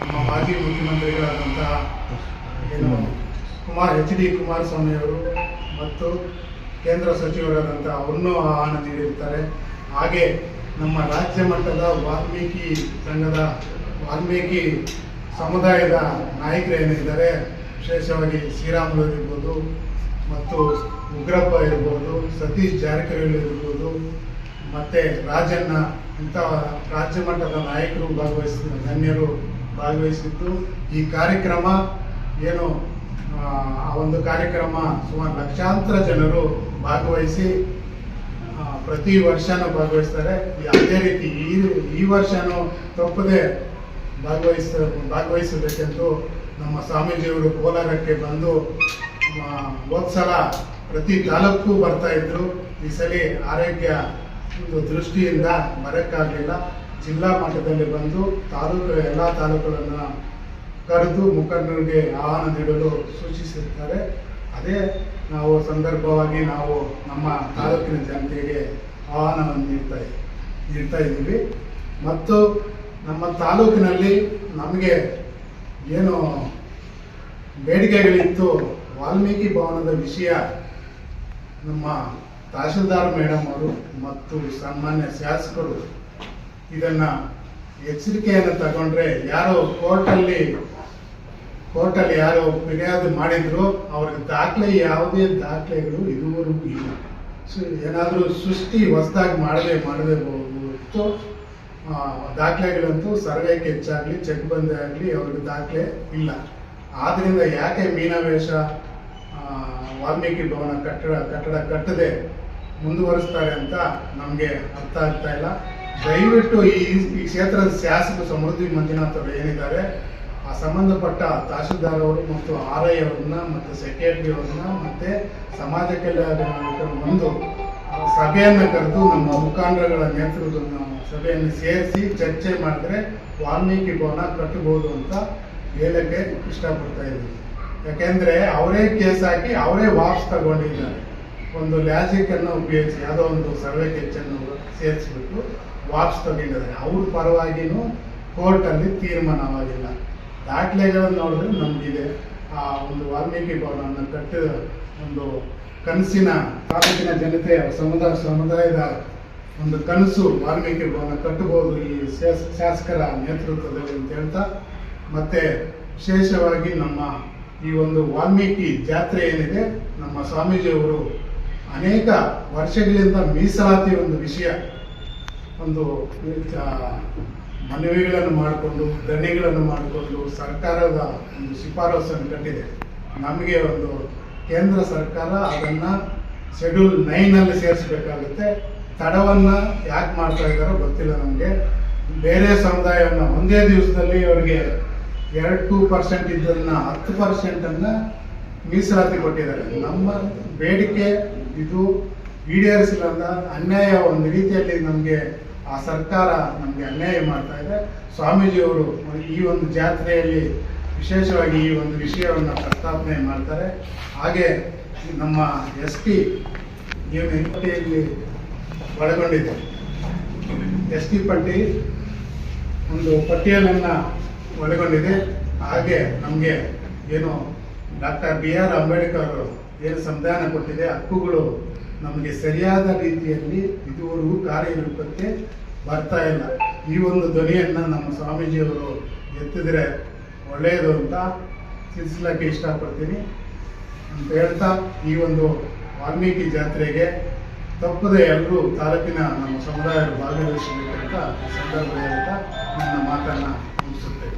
ನಮ್ಮ ಮಾಜಿ ಮುಖ್ಯಮಂತ್ರಿಗಳಾದಂತಹ ಏನು HD ಕುಮಾರಸ್ವಾಮಿ ಅವರು ಮತ್ತು ಕೇಂದ್ರ ಸಚಿವರಾದಂತಹ ಅವ್ರನ್ನೂ ಆಹ್ವಾನ ನೀಡಿರ್ತಾರೆ. ಹಾಗೆ ನಮ್ಮ ರಾಜ್ಯ ಮಟ್ಟದ ವಾಲ್ಮೀಕಿ ಸಂಘದ ವಾಲ್ಮೀಕಿ ಸಮುದಾಯದ ನಾಯಕರು ಏನಿದ್ದಾರೆ, ವಿಶೇಷವಾಗಿ ಶ್ರೀರಾಮುಲು ಇರ್ಬೋದು ಮತ್ತು ಉಗ್ರಪ್ಪ ಇರ್ಬೋದು, ಸತೀಶ್ ಜಾರಕಿಹೊಳಿ ಇರ್ಬೋದು, ಮತ್ತು ರಾಜಣ್ಣ ಇಂಥ ರಾಜ್ಯ ಮಟ್ಟದ ನಾಯಕರು ಗಣ್ಯರು ಭಾಗವಹಿಸಿದ್ದು ಈ ಕಾರ್ಯಕ್ರಮ ಏನು ಆ ಒಂದು ಕಾರ್ಯಕ್ರಮ ಸುಮಾರು ಲಕ್ಷಾಂತರ ಜನರು ಭಾಗವಹಿಸಿ ಪ್ರತಿ ವರ್ಷನೂ ಭಾಗವಹಿಸ್ತಾರೆ. ಅದೇ ರೀತಿ ಈ ವರ್ಷನೂ ತಪ್ಪದೆ ಭಾಗವಹಿಸಬೇಕೆಂದು ನಮ್ಮ ಸ್ವಾಮೀಜಿಯವರು ಕೋಲಾರಕ್ಕೆ ಬಂದು ಹೋದ್ಸಲ ಪ್ರತಿ ತಾಲೂಕು ಬರ್ತಾ ಇದ್ರು. ಈ ಸಲ ಆರೋಗ್ಯ ಒಂದು ದೃಷ್ಟಿಯಿಂದ ಬರೋಕ್ಕಾಗಲಿಲ್ಲ. ಜಿಲ್ಲಾ ಮಟ್ಟದಲ್ಲಿ ಬಂದು ಎಲ್ಲ ತಾಲೂಕುಗಳನ್ನು ಕರೆದು ಮುಖಂಡರಿಗೆ ಆಹ್ವಾನ ನೀಡಲು ಸೂಚಿಸಿರ್ತಾರೆ. ಅದೇ ನಾವು ಸಂದರ್ಭವಾಗಿ ನಾವು ನಮ್ಮ ತಾಲೂಕಿನ ಜನತೆಗೆ ಆಹ್ವಾನವನ್ನು ನೀಡ್ತಾ ಇದ್ದೀವಿ. ಮತ್ತು ನಮ್ಮ ತಾಲೂಕಿನಲ್ಲಿ ನಮಗೆ ಏನು ಬೇಡಿಕೆಗಳಿತ್ತು, ವಾಲ್ಮೀಕಿ ಭವನದ ವಿಷಯ ನಮ್ಮ ತಹಶೀಲ್ದಾರ್ ಮೇಡಮ್ ಅವರು ಮತ್ತು ಸಾಮಾನ್ಯ ಶಾಸಕರು ಇದನ್ನು ಎಚ್ಚರಿಕೆಯನ್ನು ತಗೊಂಡ್ರೆ ಯಾರು ಕೋರ್ಟಲ್ಲಿ ಯಾರು ಫಿರ್ಯಾದು ಮಾಡಿದ್ರು ಅವ್ರಿಗೆ ಯಾವುದೇ ದಾಖಲೆಗಳು ಇದುವರೆಗೂ ಇಲ್ಲ. ಏನಾದರೂ ಸೃಷ್ಟಿ ಹೊಸದಾಗಿ ಮಾಡಲೇಬಹುದು. ದಾಖಲೆಗಳಂತೂ ಸರ್ವೆಗೆ ಹೆಚ್ಚಾಗಲಿ ಚೆಕ್ ಬಂದೇ ಆಗಲಿ ಅವ್ರಿಗೆ ದಾಖಲೆ ಇಲ್ಲ. ಆದ್ದರಿಂದ ಯಾಕೆ ಮೀನಾವೇಶ ವಾಲ್ಮೀಕಿ ಭವನ ಕಟ್ಟಡ ಕಟ್ಟದೆ ಮುಂದುವರಿಸ್ತಾರೆ ಅಂತ ನಮಗೆ ಅರ್ಥ ಆಗ್ತಾ ಇಲ್ಲ. ದಯವಿಟ್ಟು ಈ ಕ್ಷೇತ್ರದ ಶಾಸಕರು ಸಮೃದ್ಧಿ ಮಂಜುನಾಥ್ ಅವರು ಏನಿದ್ದಾರೆ, ಆ ಸಂಬಂಧಪಟ್ಟ ತಹಶೀಲ್ದಾರ್ ಅವರು ಮತ್ತು RI ಅವ್ರನ್ನ ಮತ್ತು ಸೆಕ್ರೆಟರಿ ಅವ್ರನ್ನ ಮತ್ತು ಸಮಾಜ ಕಲ್ಯಾಣ ಒಂದು ಸಭೆಯನ್ನು ಕರೆದು ನಮ್ಮ ಮುಖಂಡರುಗಳ ನೇತೃತ್ವದ ಸಭೆಯನ್ನು ಸೇರಿಸಿ ಚರ್ಚೆ ಮಾಡಿದ್ರೆ ವಾಲ್ಮೀಕಿ ಭವನ ಕಟ್ಟಬಹುದು ಅಂತ ಹೇಳಕ್ಕೆ ಇಷ್ಟಪಡ್ತಾ ಇದ್ದೀವಿ. ಯಾಕೆಂದರೆ ಅವರೇ ಕೇಸ್ ಹಾಕಿ ಅವರೇ ವಾಪಸ್ ತಗೊಂಡಿದ್ದಾರೆ. ಒಂದು ಲ್ಯಾಜಿಕನ್ನು ಉಪಯೋಗಿಸಿ ಯಾವುದೋ ಒಂದು ಸರ್ವೆ ಕೆಚ್ಚನ್ನು ಸೇರಿಸ್ಬಿಟ್ಟು ವಾಪಸ್ ತಗೊಂಡಿದ್ದಾರೆ. ಅವ್ರ ಪರವಾಗಿನೂ ಕೋರ್ಟಲ್ಲಿ ತೀರ್ಮಾನವಾಗಿಲ್ಲ. ದಾಖಲೆಗಳನ್ನು ನೋಡಿದ್ರೆ ನಮಗಿದೆ ಆ ಒಂದು ವಾಲ್ಮೀಕಿ ಭವನವನ್ನು ಕಟ್ಟಿದ ಒಂದು ಕನಸಿನ ತಾಲೂಕಿನ ಜನತೆ ಸಮುದಾಯದ ಒಂದು ಕನಸು ವಾಲ್ಮೀಕಿ ಭವನ ಕಟ್ಟಬಹುದು ಈ ಶಾಸಕರ ನೇತೃತ್ವದಲ್ಲಿ ಅಂತ ಹೇಳ್ತಾ, ಮತ್ತೆ ವಿಶೇಷವಾಗಿ ನಮ್ಮ ಈ ಒಂದು ವಾಲ್ಮೀಕಿ ಜಾತ್ರೆ ಏನಿದೆ, ನಮ್ಮ ಸ್ವಾಮೀಜಿಯವರು ಅನೇಕ ವರ್ಷಗಳಿಂದ ಮೀಸಲಾತಿ ಒಂದು ವಿಷಯ ಒಂದು ಮನವಿಗಳನ್ನು ಮಾಡಿಕೊಂಡು ಧರಣಿಗಳನ್ನು ಮಾಡಿಕೊಂಡು ಸರ್ಕಾರದ ಒಂದು ಶಿಫಾರಸನ್ನು ಕಟ್ಟಿದೆ. ನಮಗೆ ಒಂದು ಕೇಂದ್ರ ಸರ್ಕಾರ ಅದನ್ನು ಶೆಡ್ಯೂಲ್ 9ನಲ್ಲಿ ಸೇರಿಸಬೇಕಾಗುತ್ತೆ. ತಡವನ್ನು ಯಾಕೆ ಮಾಡ್ತಾ ಇದ್ದಾರೋ ಗೊತ್ತಿಲ್ಲ ನಮಗೆ. ಬೇರೆ ಸಮುದಾಯವನ್ನು ಒಂದೇ ದಿವಸದಲ್ಲಿ ಅವರಿಗೆ 2% ಇದ್ದನ್ನು 10% ಮೀಸಲಾತಿ ಕೊಟ್ಟಿದ್ದಾರೆ. ನಮ್ಮ ಬೇಡಿಕೆ ಇದು ಈಡೇರಿಸಿಲ್ಲ ಅಂತ ಅನ್ಯಾಯ ಒಂದು ರೀತಿಯಲ್ಲಿ ನಮಗೆ ಆ ಸರ್ಕಾರ ನಮಗೆ ಅನ್ಯಾಯ ಮಾಡ್ತಾ ಇದೆ. ಸ್ವಾಮೀಜಿಯವರು ಈ ಒಂದು ಜಾತ್ರೆಯಲ್ಲಿ ವಿಶೇಷವಾಗಿ ಈ ಒಂದು ವಿಷಯವನ್ನು ಪ್ರಸ್ತಾಪನೆ ಮಾಡ್ತಾರೆ. ಹಾಗೆ ನಮ್ಮ SP ಏನು ಪಟ್ಟಿಯಲ್ಲಿ ಒಳಗೊಂಡಿದೆ, SP ಪಟ್ಟಿ ಒಂದು ಪಟ್ಟಿಯಲನ್ನು ಒಳಗೊಂಡಿದೆ. ಹಾಗೆ ನಮಗೆ ಏನು ಡಾಕ್ಟರ್ BR ಅಂಬೇಡ್ಕರ್ ಏನು ಸಂವಿಧಾನ ಕೊಟ್ಟಿದೆ, ಹಕ್ಕುಗಳು ನಮಗೆ ಸರಿಯಾದ ರೀತಿಯಲ್ಲಿ ಇದುವರೆಗೂ ಕಾರ್ಯರೂಪಕ್ಕೆ ಬರ್ತಾ ಇಲ್ಲ. ಈ ಒಂದು ಧ್ವನಿಯನ್ನು ನಮ್ಮ ಸ್ವಾಮೀಜಿಯವರು ಎತ್ತಿದ್ರೆ ಒಳ್ಳೆಯದು ಅಂತ ತಿಳಿಸ್ಲಿಕ್ಕೆ ಇಷ್ಟಪಡ್ತೀನಿ ಅಂತ ಹೇಳ್ತಾ, ಈ ಒಂದು ವಾಲ್ಮೀಕಿ ಜಾತ್ರೆಗೆ ತಪ್ಪದೆ ಎಲ್ಲರೂ ತಾಲೂಕಿನ ನಮ್ಮ ಸಮುದಾಯರು ಭಾಗವಹಿಸಬೇಕು ಅಂತ ಸಂದರ್ಭ ಹೇಳ್ತಾ ನನ್ನ ಮಾತನ್ನು ಮುಗಿಸುತ್ತೇವೆ.